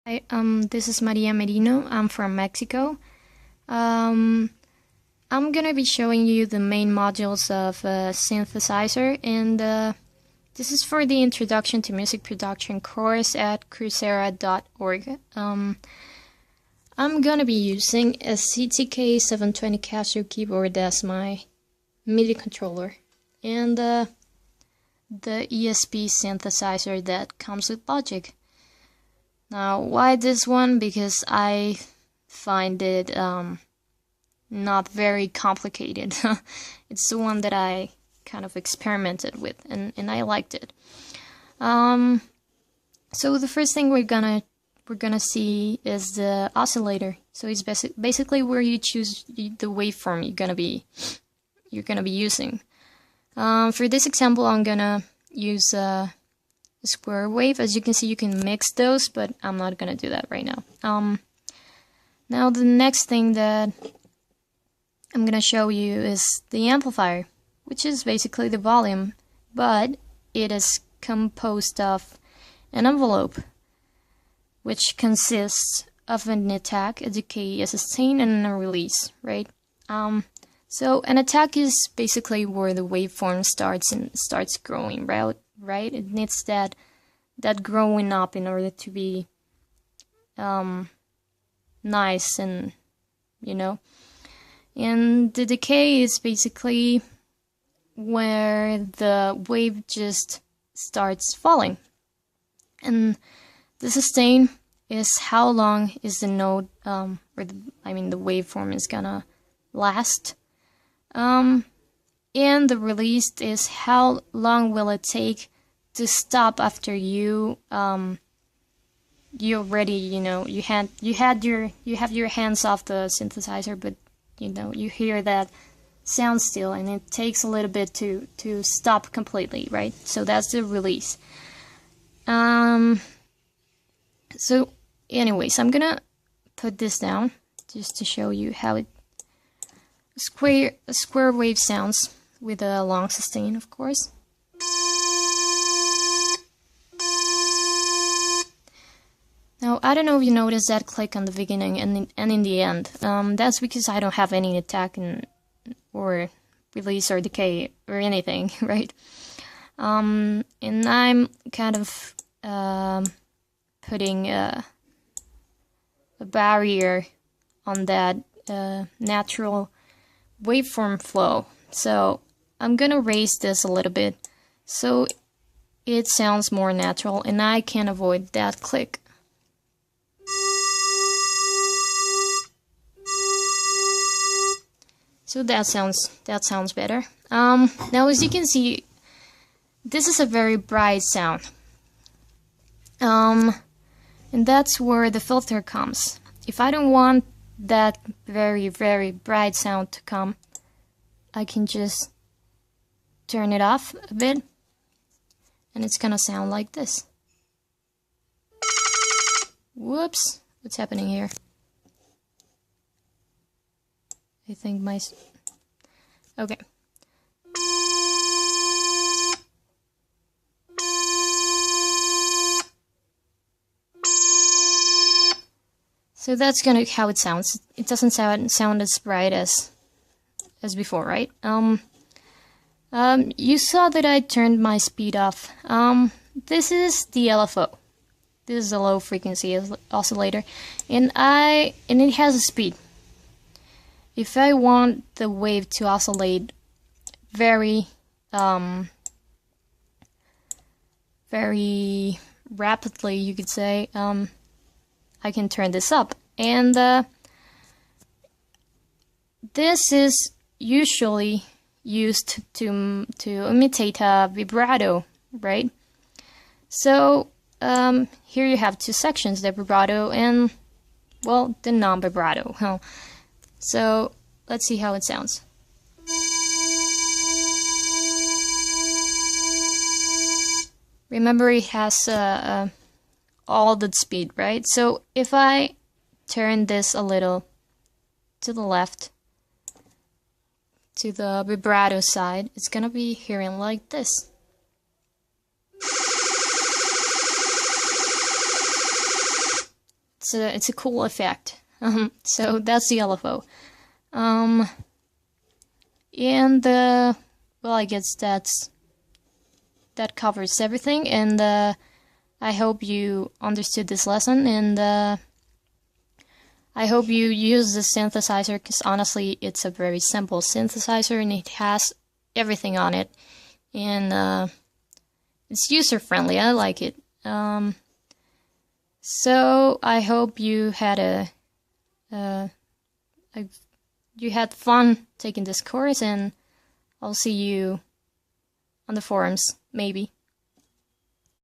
Hi, this is Maria Merino. I'm from Mexico. I'm gonna be showing you the main modules of a synthesizer, and this is for the Introduction to Music Production course at coursera.org. I'm gonna be using a CTK 720 Casio keyboard as my MIDI controller, and the ESP synthesizer that comes with Logic. Now, why this one? Because I find it not very complicated. It's the one that I kind of experimented with, and I liked it. So the first thing we're gonna see is the oscillator. So it's basically where you choose the waveform you're gonna be using. For this example, I'm gonna use a square wave. As you can see, you can mix those, but I'm not gonna do that right now. Now the next thing that I'm gonna show you is the amplifier, which is basically the volume, but it is composed of an envelope, which consists of an attack, a decay, a sustain, and a release, right? So an attack is basically where the waveform starts growing, right? It needs that growing up in order to be nice, and and the decay is basically where the wave just starts falling, and the sustain is how long is the note the waveform is gonna last. And the release is how long will it take to stop after you already you have your hands off the synthesizer, but you hear that sound still, and it takes a little bit to stop completely, right? So that's the release. So anyways, I'm gonna put this down just to show you how a square wave sounds with a long sustain, of course. Now, I don't know if you noticed that click on the beginning and in the end. That's because I don't have any attack or release or decay or anything, right? And I'm kind of putting a barrier on that natural waveform flow. So I'm gonna raise this a little bit so it sounds more natural, and I can avoid that click. So that sounds better. Now, as you can see, this is a very bright sound. And that's where the filter comes. If I don't want that very, very bright sound to come, I can just turn it off a bit, and it's gonna sound like this. Whoops, what's happening here? I think okay. So that's how it sounds. It doesn't sound as bright as before, right? You saw that I turned my speed off. This is the LFO. This is a low frequency oscillator, and it has a speed. If I want the wave to oscillate very rapidly, you could say, I can turn this up, and this is usually used to imitate a vibrato, right? So here you have two sections, the vibrato and, well, the non-vibrato. So let's see how it sounds. Remember, it has all the speed, right? So if I turn this a little to the left, to the vibrato side, it's gonna be hearing like this. it's a cool effect. So that's the LFO. And well, I guess that covers everything, and I hope you understood this lesson, and I hope you use the synthesizer, because honestly it's a very simple synthesizer and it has everything on it, and it's user friendly. I like it. So I hope you had you had fun taking this course, and I'll see you on the forums, maybe.